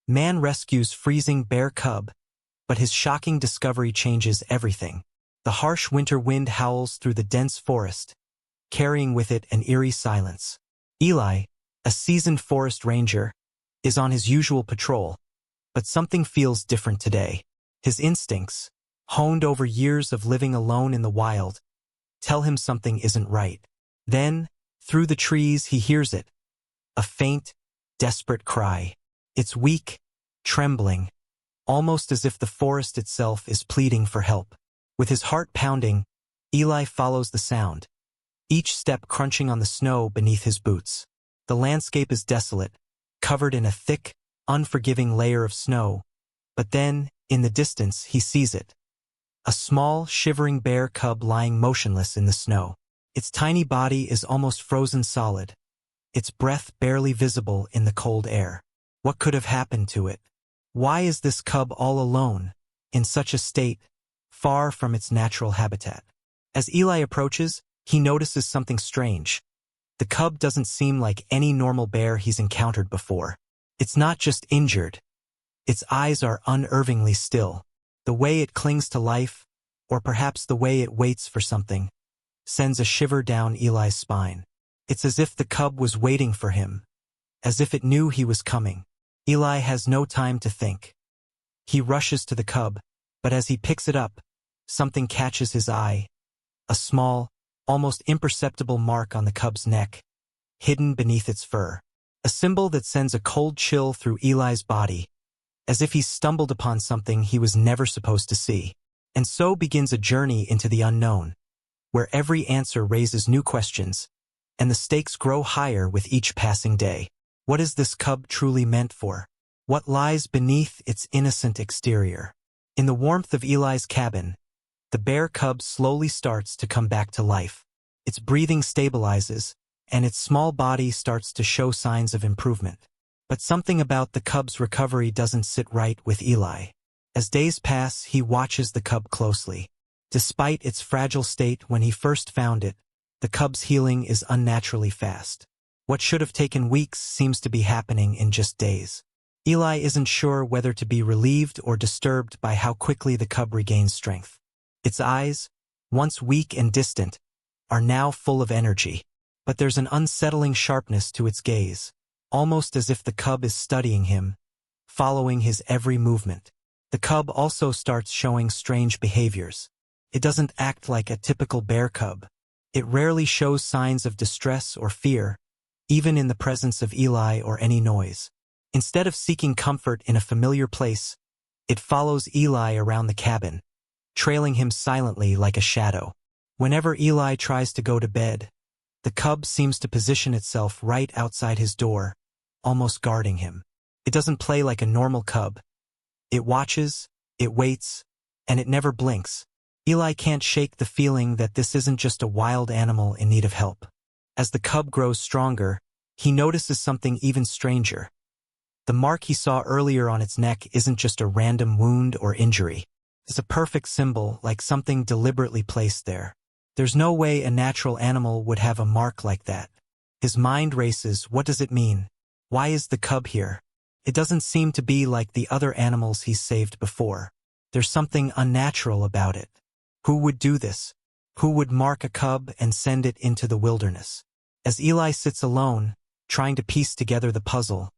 Man rescues freezing bear cub, but his shocking discovery changes everything. The harsh winter wind howls through the dense forest, carrying with it an eerie silence. Eli, a seasoned forest ranger, is on his usual patrol, but something feels different today. His instincts, honed over years of living alone in the wild, tell him something isn't right. Then, through the trees, he hears it, a faint, desperate cry. It's weak, trembling, almost as if the forest itself is pleading for help. With his heart pounding, Eli follows the sound, each step crunching on the snow beneath his boots. The landscape is desolate, covered in a thick, unforgiving layer of snow, but then, in the distance, he sees it. A small, shivering bear cub lying motionless in the snow. Its tiny body is almost frozen solid, its breath barely visible in the cold air. What could have happened to it? Why is this cub all alone, in such a state, far from its natural habitat? As Eli approaches, he notices something strange. The cub doesn't seem like any normal bear he's encountered before. It's not just injured. Its eyes are unervingly still. The way it clings to life, or perhaps the way it waits for something, sends a shiver down Eli's spine. It's as if the cub was waiting for him, as if it knew he was coming. Eli has no time to think. He rushes to the cub, but as he picks it up, something catches his eye. A small, almost imperceptible mark on the cub's neck, hidden beneath its fur. A symbol that sends a cold chill through Eli's body, as if he stumbled upon something he was never supposed to see. And so begins a journey into the unknown, where every answer raises new questions, and the stakes grow higher with each passing day. What is this cub truly meant for? What lies beneath its innocent exterior? In the warmth of Eli's cabin, the bear cub slowly starts to come back to life. Its breathing stabilizes, and its small body starts to show signs of improvement. But something about the cub's recovery doesn't sit right with Eli. As days pass, he watches the cub closely. Despite its fragile state when he first found it, the cub's healing is unnaturally fast. What should have taken weeks seems to be happening in just days. Eli isn't sure whether to be relieved or disturbed by how quickly the cub regains strength. Its eyes, once weak and distant, are now full of energy. But there's an unsettling sharpness to its gaze, almost as if the cub is studying him, following his every movement. The cub also starts showing strange behaviors. It doesn't act like a typical bear cub. It rarely shows signs of distress or fear, even in the presence of Eli or any noise. Instead of seeking comfort in a familiar place, it follows Eli around the cabin, trailing him silently like a shadow. Whenever Eli tries to go to bed, the cub seems to position itself right outside his door, almost guarding him. It doesn't play like a normal cub. It watches, it waits, and it never blinks. Eli can't shake the feeling that this isn't just a wild animal in need of help. As the cub grows stronger, he notices something even stranger. The mark he saw earlier on its neck isn't just a random wound or injury. It's a perfect symbol, like something deliberately placed there. There's no way a natural animal would have a mark like that. His mind races. What does it mean? Why is the cub here? It doesn't seem to be like the other animals he's saved before. There's something unnatural about it. Who would do this? Who would mark a cub and send it into the wilderness? As Eli sits alone, trying to piece together the puzzle,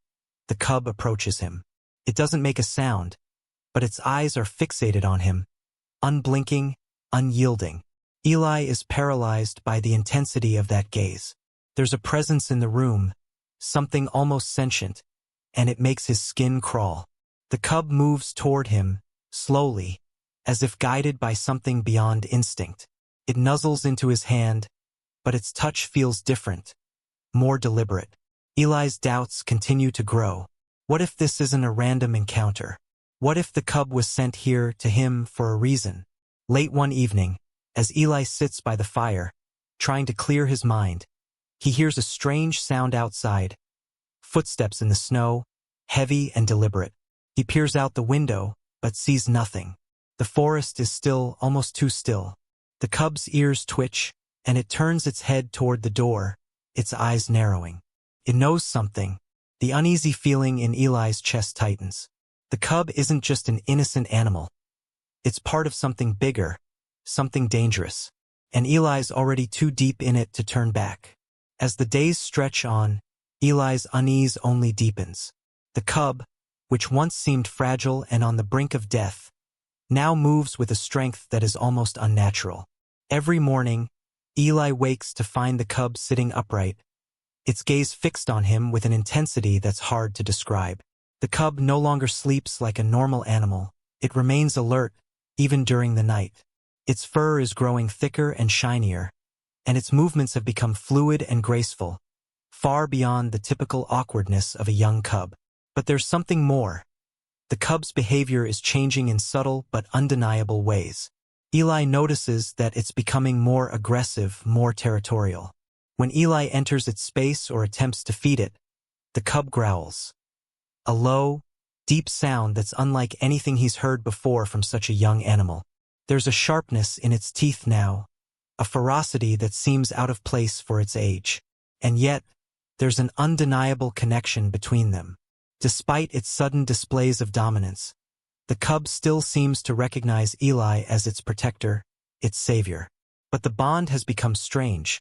the cub approaches him. It doesn't make a sound, but its eyes are fixated on him, unblinking, unyielding. Eli is paralyzed by the intensity of that gaze. There's a presence in the room, something almost sentient, and it makes his skin crawl. The cub moves toward him, slowly, as if guided by something beyond instinct. It nuzzles into his hand, but its touch feels different, more deliberate. Eli's doubts continue to grow. What if this isn't a random encounter? What if the cub was sent here to him for a reason? Late one evening, as Eli sits by the fire, trying to clear his mind, he hears a strange sound outside. Footsteps in the snow, heavy and deliberate. He peers out the window, but sees nothing. The forest is still, almost too still. The cub's ears twitch, and it turns its head toward the door, its eyes narrowing. It knows something, The uneasy feeling in Eli's chest tightens. The cub isn't just an innocent animal. It's part of something bigger, something dangerous. And Eli's already too deep in it to turn back. As the days stretch on, Eli's unease only deepens. The cub, which once seemed fragile and on the brink of death, now moves with a strength that is almost unnatural. Every morning, Eli wakes to find the cub sitting upright, its gaze fixed on him with an intensity that's hard to describe. The cub no longer sleeps like a normal animal. It remains alert, even during the night. Its fur is growing thicker and shinier, and its movements have become fluid and graceful, far beyond the typical awkwardness of a young cub. But there's something more. The cub's behavior is changing in subtle but undeniable ways. Eli notices that it's becoming more aggressive, more territorial. When Eli enters its space or attempts to feed it, the cub growls. A low, deep sound that's unlike anything he's heard before from such a young animal. There's a sharpness in its teeth now, a ferocity that seems out of place for its age. And yet, there's an undeniable connection between them. Despite its sudden displays of dominance, the cub still seems to recognize Eli as its protector, its savior. But the bond has become strange,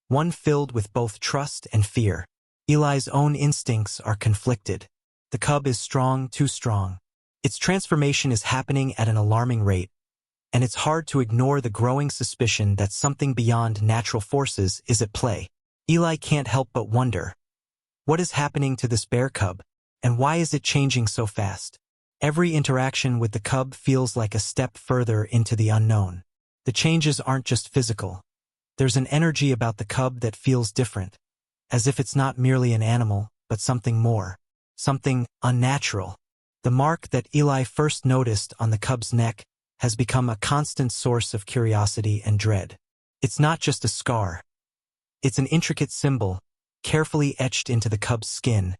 one filled with both trust and fear. Eli's own instincts are conflicted. The cub is strong, too strong. Its transformation is happening at an alarming rate, and it's hard to ignore the growing suspicion that something beyond natural forces is at play. Eli can't help but wonder, what is happening to this bear cub, and why is it changing so fast? Every interaction with the cub feels like a step further into the unknown. The changes aren't just physical. There's an energy about the cub that feels different, as if it's not merely an animal, but something more, something unnatural. The mark that Eli first noticed on the cub's neck has become a constant source of curiosity and dread. It's not just a scar. It's an intricate symbol, carefully etched into the cub's skin,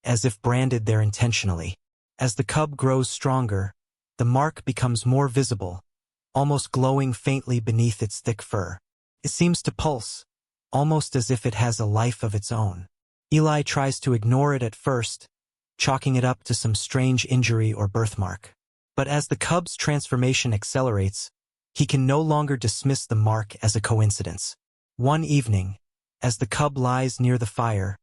as if branded there intentionally. As the cub grows stronger, the mark becomes more visible, almost glowing faintly beneath its thick fur. It seems to pulse, almost as if it has a life of its own. Eli tries to ignore it at first, chalking it up to some strange injury or birthmark. But as the cub's transformation accelerates, he can no longer dismiss the mark as a coincidence. One evening, as the cub lies near the fire,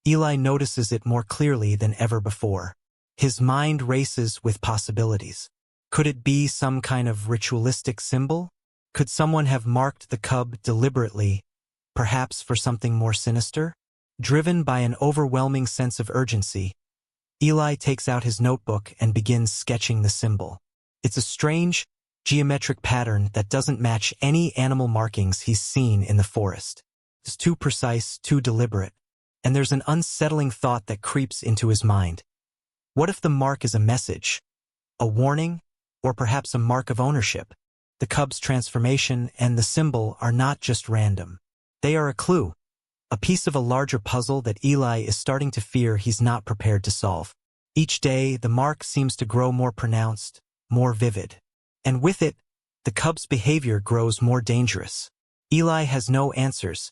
Eli notices it more clearly than ever before. His mind races with possibilities. Could it be some kind of ritualistic symbol? Could someone have marked the cub deliberately, perhaps for something more sinister? Driven by an overwhelming sense of urgency, Eli takes out his notebook and begins sketching the symbol. It's a strange, geometric pattern that doesn't match any animal markings he's seen in the forest. It's too precise, too deliberate, and there's an unsettling thought that creeps into his mind. What if the mark is a message, a warning, or perhaps a mark of ownership? The cub's transformation and the symbol are not just random. They are a clue, a piece of a larger puzzle that Eli is starting to fear he's not prepared to solve. Each day, the mark seems to grow more pronounced, more vivid. And with it, the cub's behavior grows more dangerous. Eli has no answers,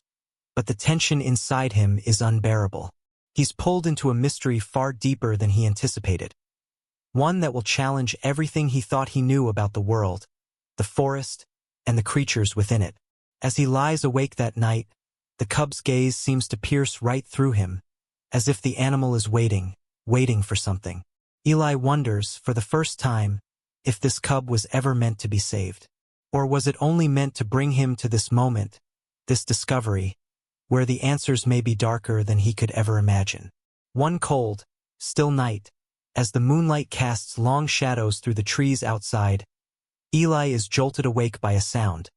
but the tension inside him is unbearable. He's pulled into a mystery far deeper than he anticipated. One that will challenge everything he thought he knew about the world, the forest, and the creatures within it. As he lies awake that night, the cub's gaze seems to pierce right through him, as if the animal is waiting for something. Eli wonders, for the first time, if this cub was ever meant to be saved. Or was it only meant to bring him to this moment, this discovery, where the answers may be darker than he could ever imagine. One cold, still night, as the moonlight casts long shadows through the trees outside, Eli is jolted awake by a sound,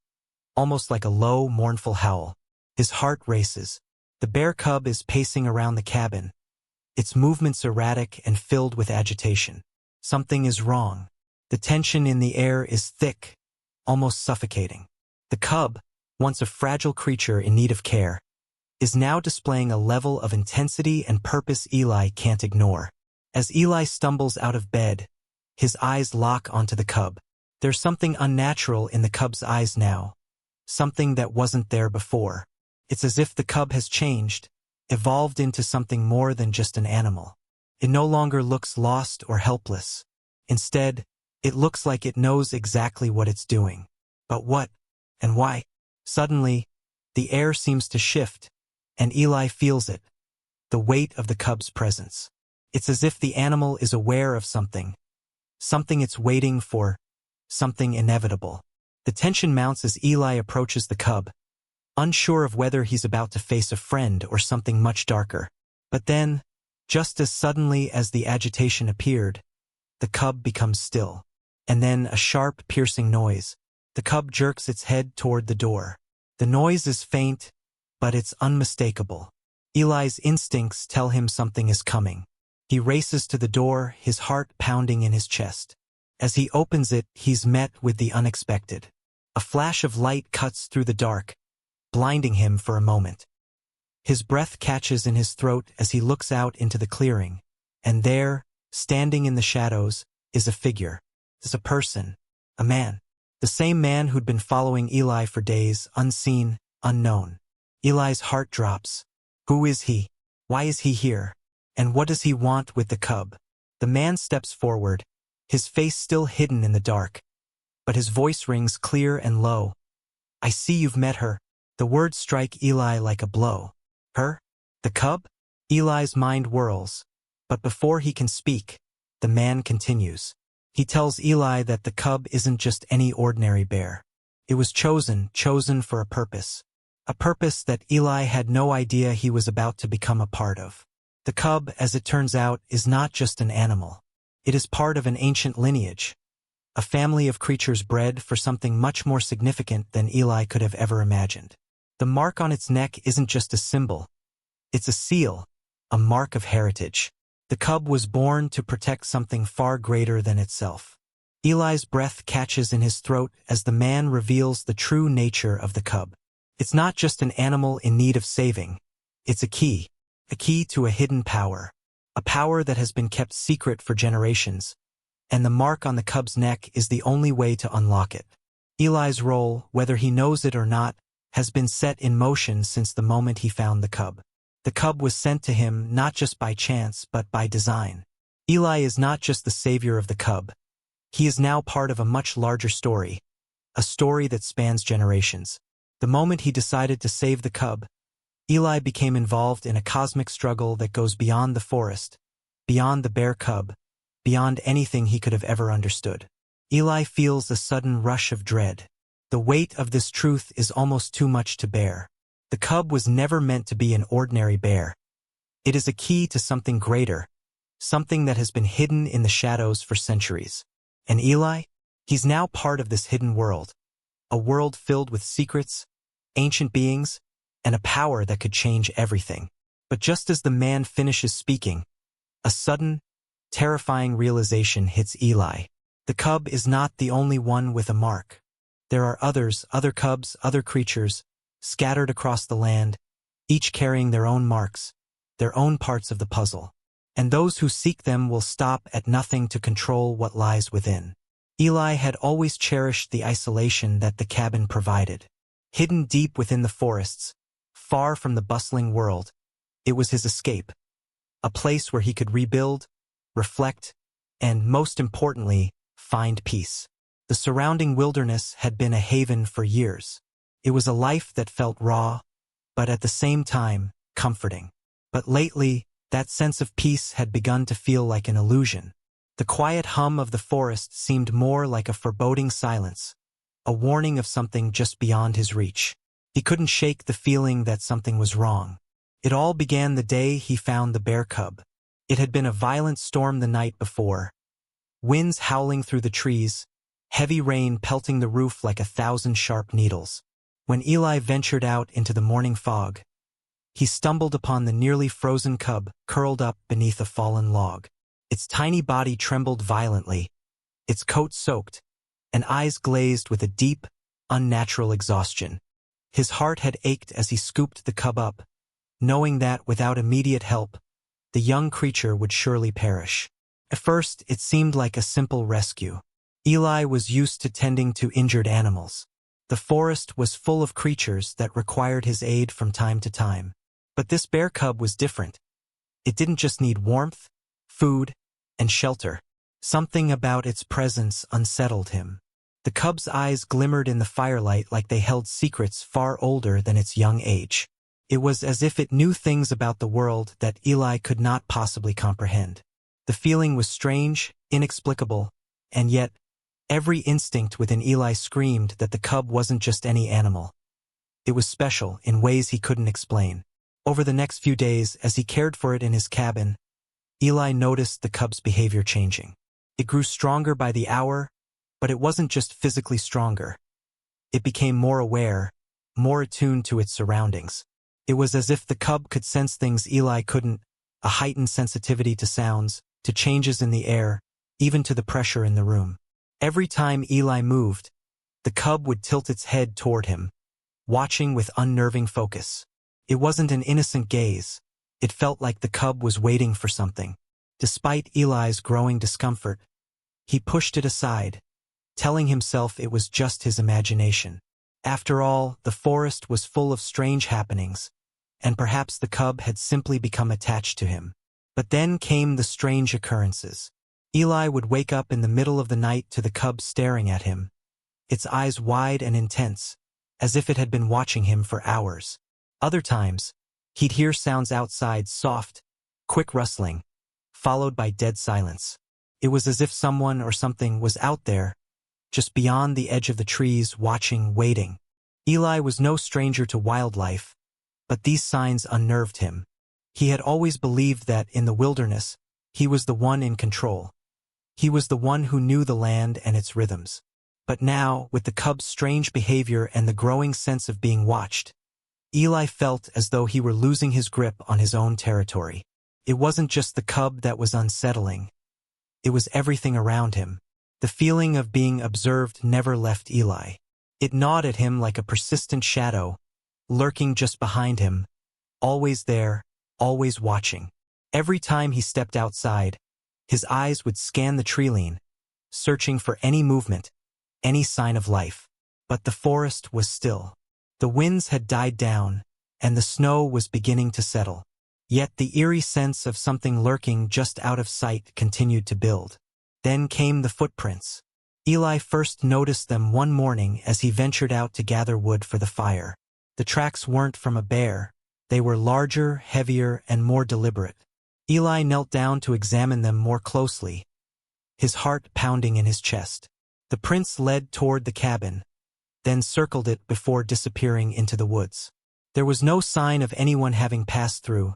almost like a low, mournful howl. His heart races. The bear cub is pacing around the cabin, its movements erratic and filled with agitation. Something is wrong. The tension in the air is thick, almost suffocating. The cub, once a fragile creature in need of care, is now displaying a level of intensity and purpose Eli can't ignore. As Eli stumbles out of bed, his eyes lock onto the cub. There's something unnatural in the cub's eyes now, something that wasn't there before. It's as if the cub has changed, evolved into something more than just an animal. It no longer looks lost or helpless. Instead, it looks like it knows exactly what it's doing. But what and why? Suddenly, the air seems to shift, and Eli feels it, the weight of the cub's presence. It's as if the animal is aware of something it's waiting for, something inevitable. The tension mounts as Eli approaches the cub, unsure of whether he's about to face a friend or something much darker. But then, just as suddenly as the agitation appeared, the cub becomes still. And then a sharp, piercing noise. The cub jerks its head toward the door. The noise is faint, but it's unmistakable. Eli's instincts tell him something is coming. He races to the door, his heart pounding in his chest. As he opens it, he's met with the unexpected. A flash of light cuts through the dark, blinding him for a moment. His breath catches in his throat as he looks out into the clearing, and there, standing in the shadows, is a figure. It's a person, a man. The same man who'd been following Eli for days, unseen, unknown. Eli's heart drops. Who is he? Why is he here? And what does he want with the cub? The man steps forward, his face still hidden in the dark, but his voice rings clear and low. I see you've met her. The words strike Eli like a blow. Her? The cub? Eli's mind whirls, but before he can speak, the man continues. He tells Eli that the cub isn't just any ordinary bear. It was chosen for a purpose that Eli had no idea he was about to become a part of. The cub, as it turns out, is not just an animal. It is part of an ancient lineage, a family of creatures bred for something much more significant than Eli could have ever imagined. The mark on its neck isn't just a symbol. It's a seal, a mark of heritage. The cub was born to protect something far greater than itself. Eli's breath catches in his throat as the man reveals the true nature of the cub. It's not just an animal in need of saving. It's a key to a hidden power, a power that has been kept secret for generations, and the mark on the cub's neck is the only way to unlock it. Eli's role, whether he knows it or not, has been set in motion since the moment he found the cub. The cub was sent to him not just by chance but by design. Eli is not just the savior of the cub. He is now part of a much larger story, a story that spans generations. The moment he decided to save the cub, Eli became involved in a cosmic struggle that goes beyond the forest, beyond the bear cub, beyond anything he could have ever understood. Eli feels a sudden rush of dread. The weight of this truth is almost too much to bear. The cub was never meant to be an ordinary bear. It is a key to something greater, something that has been hidden in the shadows for centuries. And Eli? He's now part of this hidden world, a world filled with secrets, ancient beings, and a power that could change everything. But just as the man finishes speaking, a sudden, terrifying realization hits Eli. The cub is not the only one with a mark. There are others, other cubs, other creatures, scattered across the land, each carrying their own marks, their own parts of the puzzle. And those who seek them will stop at nothing to control what lies within. Eli had always cherished the isolation that the cabin provided. Hidden deep within the forests, far from the bustling world, it was his escape. A place where he could rebuild, reflect, and, most importantly, find peace. The surrounding wilderness had been a haven for years. It was a life that felt raw, but at the same time, comforting. But lately, that sense of peace had begun to feel like an illusion. The quiet hum of the forest seemed more like a foreboding silence, a warning of something just beyond his reach. He couldn't shake the feeling that something was wrong. It all began the day he found the bear cub. It had been a violent storm the night before, winds howling through the trees, heavy rain pelting the roof like 1,000 sharp needles. When Eli ventured out into the morning fog, he stumbled upon the nearly frozen cub curled up beneath a fallen log. Its tiny body trembled violently, its coat soaked, and eyes glazed with a deep, unnatural exhaustion. His heart had ached as he scooped the cub up, knowing that without immediate help, the young creature would surely perish. At first, it seemed like a simple rescue. Eli was used to tending to injured animals. The forest was full of creatures that required his aid from time to time. But this bear cub was different. It didn't just need warmth, food, and shelter. Something about its presence unsettled him. The cub's eyes glimmered in the firelight like they held secrets far older than its young age. It was as if it knew things about the world that Eli could not possibly comprehend. The feeling was strange, inexplicable, and yet, every instinct within Eli screamed that the cub wasn't just any animal. It was special in ways he couldn't explain. Over the next few days, as he cared for it in his cabin, Eli noticed the cub's behavior changing. It grew stronger by the hour, but it wasn't just physically stronger. It became more aware, more attuned to its surroundings. It was as if the cub could sense things Eli couldn't, a heightened sensitivity to sounds, to changes in the air, even to the pressure in the room. Every time Eli moved, the cub would tilt its head toward him, watching with unnerving focus. It wasn't an innocent gaze. It felt like the cub was waiting for something. Despite Eli's growing discomfort, he pushed it aside, telling himself it was just his imagination. After all, the forest was full of strange happenings, and perhaps the cub had simply become attached to him. But then came the strange occurrences. Eli would wake up in the middle of the night to the cub staring at him, its eyes wide and intense, as if it had been watching him for hours. Other times, he'd hear sounds outside, soft, quick rustling, followed by dead silence. It was as if someone or something was out there, just beyond the edge of the trees, watching, waiting. Eli was no stranger to wildlife, but these signs unnerved him. He had always believed that, in the wilderness, he was the one in control. He was the one who knew the land and its rhythms. But now, with the cub's strange behavior and the growing sense of being watched, Eli felt as though he were losing his grip on his own territory. It wasn't just the cub that was unsettling. It was everything around him. The feeling of being observed never left Eli. It gnawed at him like a persistent shadow, lurking just behind him, always there, always watching. Every time he stepped outside, his eyes would scan the treeline, searching for any movement, any sign of life. But the forest was still. The winds had died down, and the snow was beginning to settle. Yet the eerie sense of something lurking just out of sight continued to build. Then came the footprints. Eli first noticed them one morning as he ventured out to gather wood for the fire. The tracks weren't from a bear. They were larger, heavier, and more deliberate. Eli knelt down to examine them more closely, his heart pounding in his chest. The prints led toward the cabin, then circled it before disappearing into the woods. There was no sign of anyone having passed through,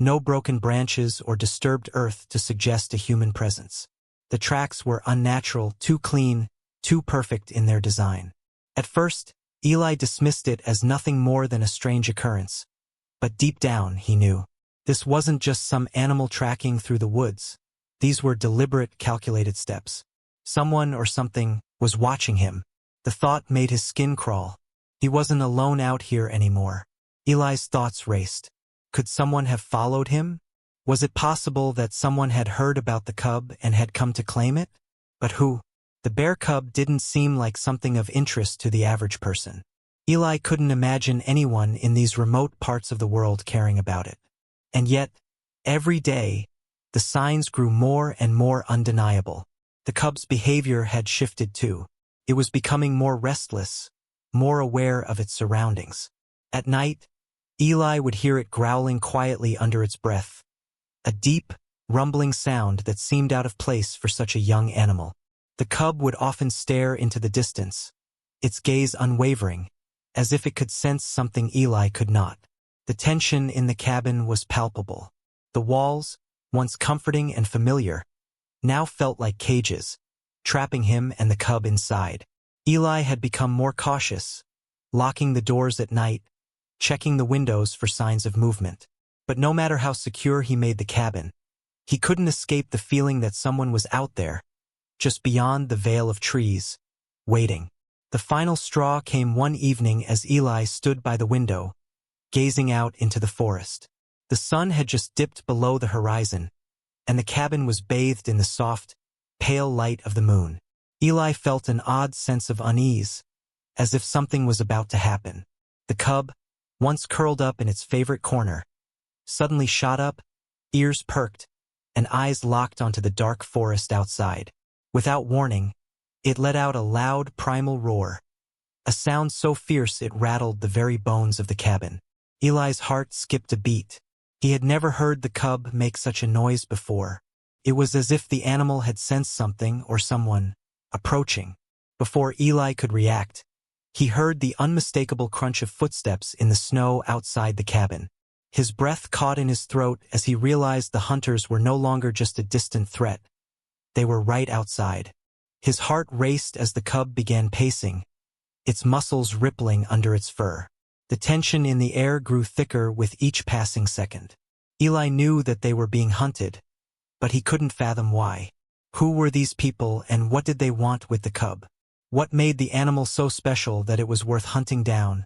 no broken branches or disturbed earth to suggest a human presence. The tracks were unnatural, too clean, too perfect in their design. At first, Eli dismissed it as nothing more than a strange occurrence. But deep down, he knew. This wasn't just some animal tracking through the woods. These were deliberate, calculated steps. Someone or something was watching him. The thought made his skin crawl. He wasn't alone out here anymore. Eli's thoughts raced. Could someone have followed him? Was it possible that someone had heard about the cub and had come to claim it? But who? The bear cub didn't seem like something of interest to the average person. Eli couldn't imagine anyone in these remote parts of the world caring about it. And yet, every day, the signs grew more and more undeniable. The cub's behavior had shifted too. It was becoming more restless, more aware of its surroundings. At night, Eli would hear it growling quietly under its breath, a deep, rumbling sound that seemed out of place for such a young animal. The cub would often stare into the distance, its gaze unwavering, as if it could sense something Eli could not. The tension in the cabin was palpable. The walls, once comforting and familiar, now felt like cages, trapping him and the cub inside. Eli had become more cautious, locking the doors at night, checking the windows for signs of movement. But no matter how secure he made the cabin, he couldn't escape the feeling that someone was out there, just beyond the veil of trees, waiting. The final straw came one evening as Eli stood by the window, gazing out into the forest. The sun had just dipped below the horizon, and the cabin was bathed in the soft, pale light of the moon. Eli felt an odd sense of unease, as if something was about to happen. The cub, once curled up in its favorite corner, suddenly shot up, ears perked, and eyes locked onto the dark forest outside. Without warning, it let out a loud primal roar, a sound so fierce it rattled the very bones of the cabin. Eli's heart skipped a beat. He had never heard the cub make such a noise before. It was as if the animal had sensed something or someone approaching. Before Eli could react, he heard the unmistakable crunch of footsteps in the snow outside the cabin. His breath caught in his throat as he realized the hunters were no longer just a distant threat. They were right outside. His heart raced as the cub began pacing, its muscles rippling under its fur. The tension in the air grew thicker with each passing second. Eli knew that they were being hunted, but he couldn't fathom why. Who were these people and what did they want with the cub? What made the animal so special that it was worth hunting down,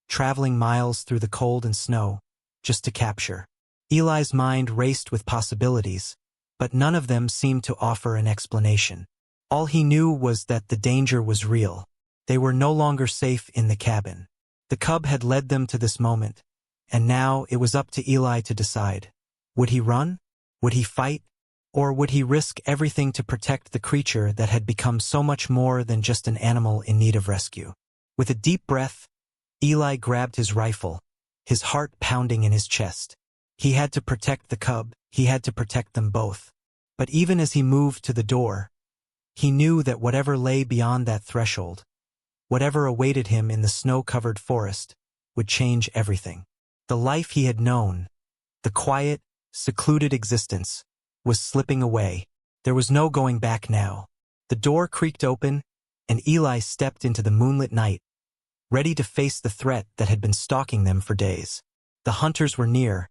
traveling miles through the cold and snow, just to capture? Eli's mind raced with possibilities, but none of them seemed to offer an explanation. All he knew was that the danger was real. They were no longer safe in the cabin. The cub had led them to this moment, and now it was up to Eli to decide. Would he run? Would he fight? Or would he risk everything to protect the creature that had become so much more than just an animal in need of rescue? With a deep breath, Eli grabbed his rifle, his heart pounding in his chest. He had to protect the cub, he had to protect them both. But even as he moved to the door, he knew that whatever lay beyond that threshold, whatever awaited him in the snow-covered forest, would change everything. The life he had known, the quiet, secluded existence, was slipping away. There was no going back now. The door creaked open, and Eli stepped into the moonlit night, ready to face the threat that had been stalking them for days. The hunters were near,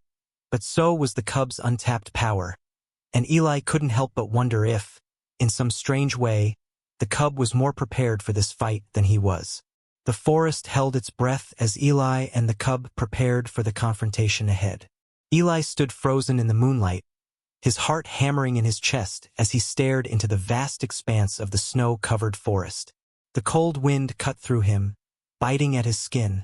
but so was the cub's untapped power, and Eli couldn't help but wonder if, in some strange way, the cub was more prepared for this fight than he was. The forest held its breath as Eli and the cub prepared for the confrontation ahead. Eli stood frozen in the moonlight, his heart hammering in his chest as he stared into the vast expanse of the snow-covered forest. The cold wind cut through him, biting at his skin,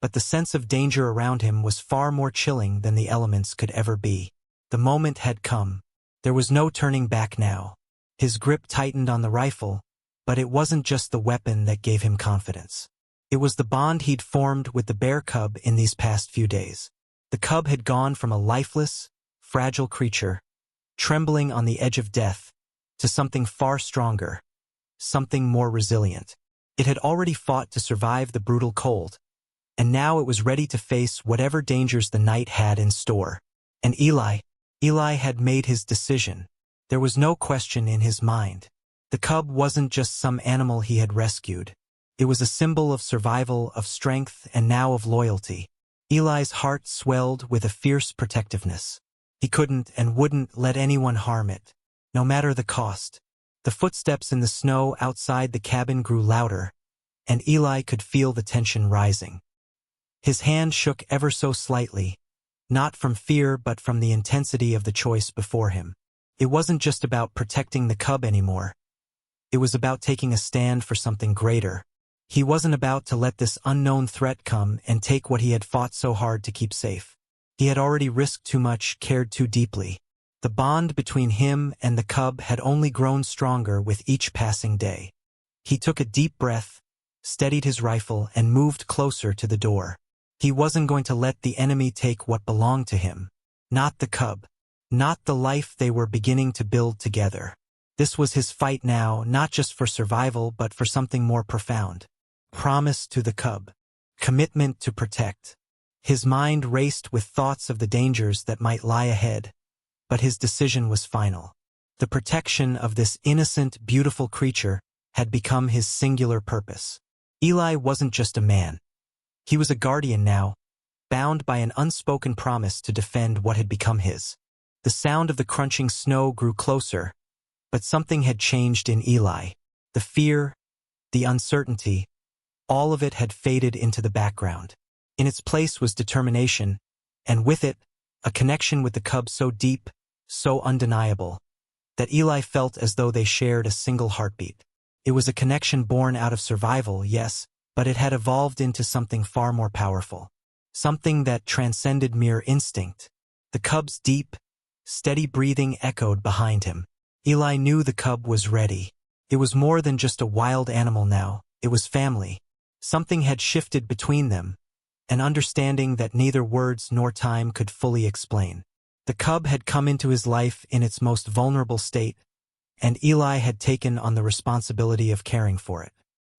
but the sense of danger around him was far more chilling than the elements could ever be. The moment had come. There was no turning back now. His grip tightened on the rifle, but it wasn't just the weapon that gave him confidence. It was the bond he'd formed with the bear cub in these past few days. The cub had gone from a lifeless, fragile creature, trembling on the edge of death, to something far stronger, something more resilient. It had already fought to survive the brutal cold, and now it was ready to face whatever dangers the night had in store. And Eli had made his decision. There was no question in his mind. The cub wasn't just some animal he had rescued. It was a symbol of survival, of strength, and now of loyalty. Eli's heart swelled with a fierce protectiveness. He couldn't and wouldn't let anyone harm it, no matter the cost. The footsteps in the snow outside the cabin grew louder, and Eli could feel the tension rising. His hand shook ever so slightly, not from fear but from the intensity of the choice before him. It wasn't just about protecting the cub anymore. It was about taking a stand for something greater. He wasn't about to let this unknown threat come and take what he had fought so hard to keep safe. He had already risked too much, cared too deeply. The bond between him and the cub had only grown stronger with each passing day. He took a deep breath, steadied his rifle, and moved closer to the door. He wasn't going to let the enemy take what belonged to him. Not the cub. Not the life they were beginning to build together. This was his fight now, not just for survival but for something more profound. Promise to the cub. Commitment to protect. His mind raced with thoughts of the dangers that might lie ahead, but his decision was final. The protection of this innocent, beautiful creature had become his singular purpose. Eli wasn't just a man. He was a guardian now, bound by an unspoken promise to defend what had become his. The sound of the crunching snow grew closer, but something had changed in Eli. The fear, the uncertainty, all of it had faded into the background. In its place was determination, and with it, a connection with the cub so deep, so undeniable, that Eli felt as though they shared a single heartbeat. It was a connection born out of survival, yes, but it had evolved into something far more powerful. Something that transcended mere instinct. The cub's deep, steady breathing echoed behind him. Eli knew the cub was ready. It was more than just a wild animal now, it was family. Something had shifted between them, an understanding that neither words nor time could fully explain. The cub had come into his life in its most vulnerable state, and Eli had taken on the responsibility of caring for it.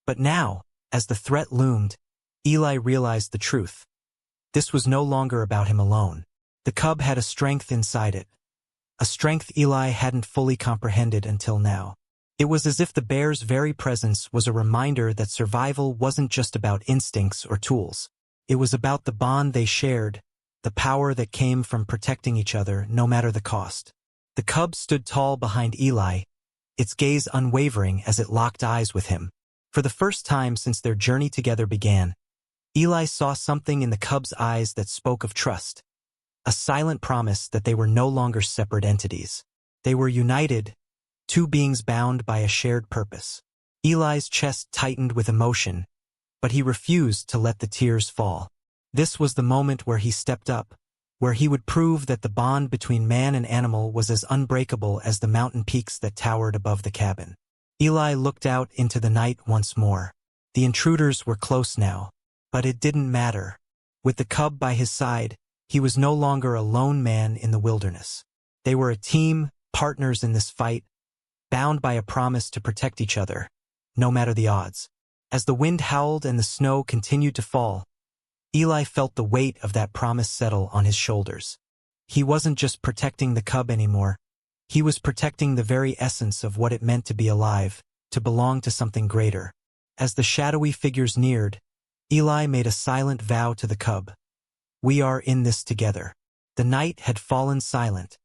But now, as the threat loomed, Eli realized the truth. This was no longer about him alone. The cub had a strength inside it, a strength Eli hadn't fully comprehended until now. It was as if the bear's very presence was a reminder that survival wasn't just about instincts or tools. It was about the bond they shared, the power that came from protecting each other no matter the cost. The cub stood tall behind Eli, its gaze unwavering as it locked eyes with him. For the first time since their journey together began, Eli saw something in the cub's eyes that spoke of trust, a silent promise that they were no longer separate entities. They were united, two beings bound by a shared purpose. Eli's chest tightened with emotion, but he refused to let the tears fall. This was the moment where he stepped up, where he would prove that the bond between man and animal was as unbreakable as the mountain peaks that towered above the cabin. Eli looked out into the night once more. The intruders were close now, but it didn't matter. With the cub by his side, he was no longer a lone man in the wilderness. They were a team, partners in this fight, bound by a promise to protect each other, no matter the odds. As the wind howled and the snow continued to fall, Eli felt the weight of that promise settle on his shoulders. He wasn't just protecting the cub anymore. He was protecting the very essence of what it meant to be alive, to belong to something greater. As the shadowy figures neared, Eli made a silent vow to the cub. "We are in this together." The night had fallen silent,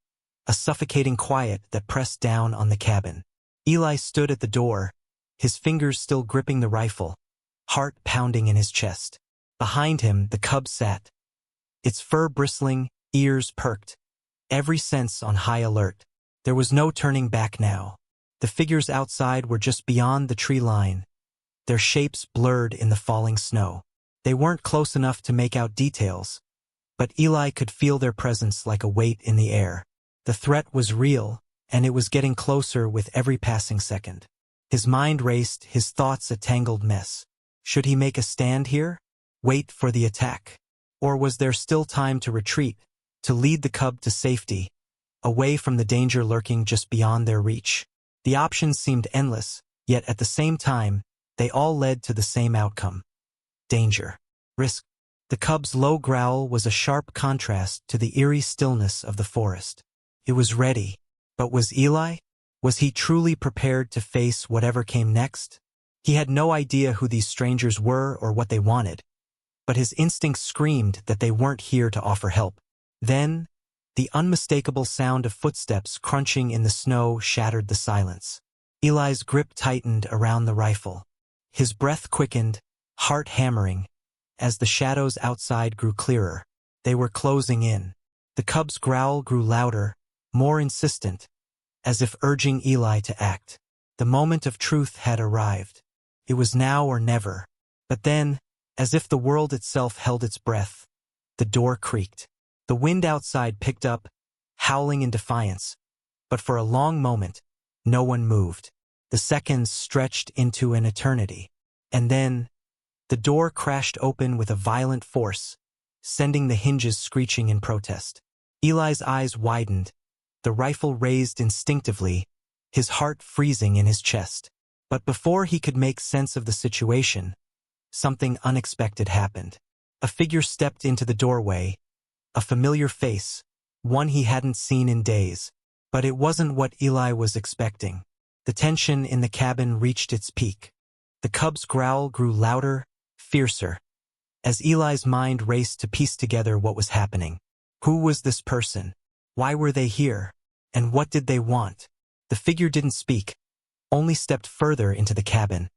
a suffocating quiet that pressed down on the cabin. Eli stood at the door, his fingers still gripping the rifle, heart pounding in his chest. Behind him, the cub sat, its fur bristling, ears perked, every sense on high alert. There was no turning back now. The figures outside were just beyond the tree line, their shapes blurred in the falling snow. They weren't close enough to make out details, but Eli could feel their presence like a weight in the air. The threat was real, and it was getting closer with every passing second. His mind raced, his thoughts a tangled mess. Should he make a stand here? Wait for the attack? Or was there still time to retreat, to lead the cub to safety, away from the danger lurking just beyond their reach? The options seemed endless, yet at the same time, they all led to the same outcome. Danger. Risk. The cub's low growl was a sharp contrast to the eerie stillness of the forest. It was ready, but was Eli? Was he truly prepared to face whatever came next? He had no idea who these strangers were or what they wanted, but his instincts screamed that they weren't here to offer help. Then, the unmistakable sound of footsteps crunching in the snow shattered the silence. Eli's grip tightened around the rifle. His breath quickened, heart hammering, as the shadows outside grew clearer. They were closing in. The cub's growl grew louder, more insistent, as if urging Eli to act. The moment of truth had arrived. It was now or never. But then, as if the world itself held its breath, the door creaked. The wind outside picked up, howling in defiance, but for a long moment, no one moved. The seconds stretched into an eternity. And then, the door crashed open with a violent force, sending the hinges screeching in protest. Eli's eyes widened, the rifle raised instinctively, his heart freezing in his chest. But before he could make sense of the situation, something unexpected happened. A figure stepped into the doorway, a familiar face, one he hadn't seen in days. But it wasn't what Eli was expecting. The tension in the cabin reached its peak. The cub's growl grew louder, fiercer, as Eli's mind raced to piece together what was happening. Who was this person? Why were they here? And what did they want? The figure didn't speak, only stepped further into the cabin,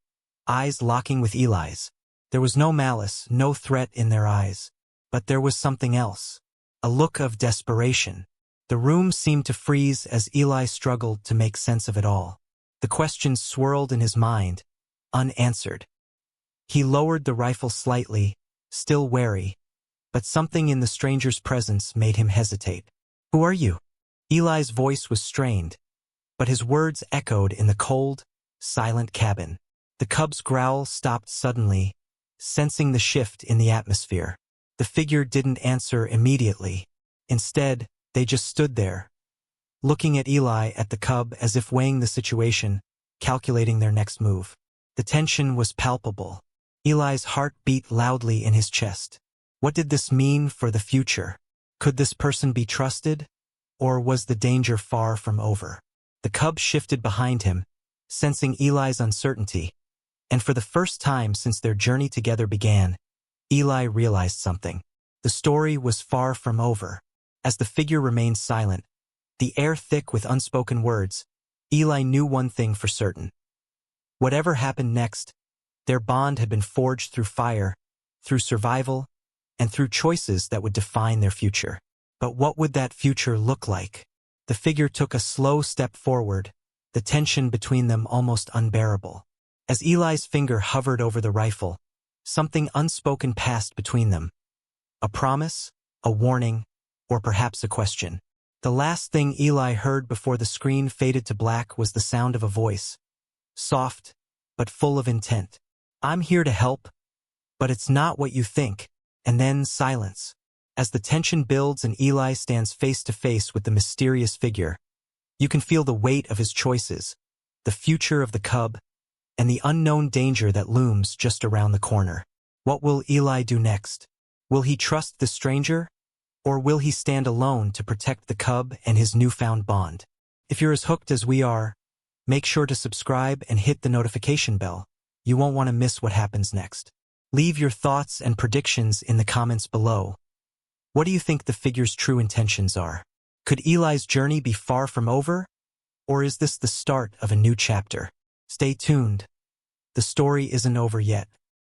eyes locking with Eli's. There was no malice, no threat in their eyes. But there was something else. A look of desperation. The room seemed to freeze as Eli struggled to make sense of it all. The questions swirled in his mind, unanswered. He lowered the rifle slightly, still wary, but something in the stranger's presence made him hesitate. Who are you? Eli's voice was strained, but his words echoed in the cold, silent cabin. The cub's growl stopped suddenly, sensing the shift in the atmosphere. The figure didn't answer immediately. Instead, they just stood there, looking at Eli at the cub as if weighing the situation, calculating their next move. The tension was palpable. Eli's heart beat loudly in his chest. What did this mean for the future? Could this person be trusted? Or was the danger far from over? The cub shifted behind him, sensing Eli's uncertainty, and for the first time since their journey together began, Eli realized something. The story was far from over. As the figure remained silent, the air thick with unspoken words, Eli knew one thing for certain. Whatever happened next, their bond had been forged through fire, through survival, and through choices that would define their future. But what would that future look like? The figure took a slow step forward, the tension between them almost unbearable. As Eli's finger hovered over the rifle, something unspoken passed between them. A promise, a warning, or perhaps a question. The last thing Eli heard before the screen faded to black was the sound of a voice, soft, but full of intent. I'm here to help, but it's not what you think. And then silence. As the tension builds and Eli stands face to face with the mysterious figure, you can feel the weight of his choices, the future of the cub, and the unknown danger that looms just around the corner. What will Eli do next? Will he trust the stranger? Or will he stand alone to protect the cub and his newfound bond? If you're as hooked as we are, make sure to subscribe and hit the notification bell. You won't want to miss what happens next. Leave your thoughts and predictions in the comments below. What do you think the figure's true intentions are? Could Eli's journey be far from over? Or is this the start of a new chapter? Stay tuned. The story isn't over yet.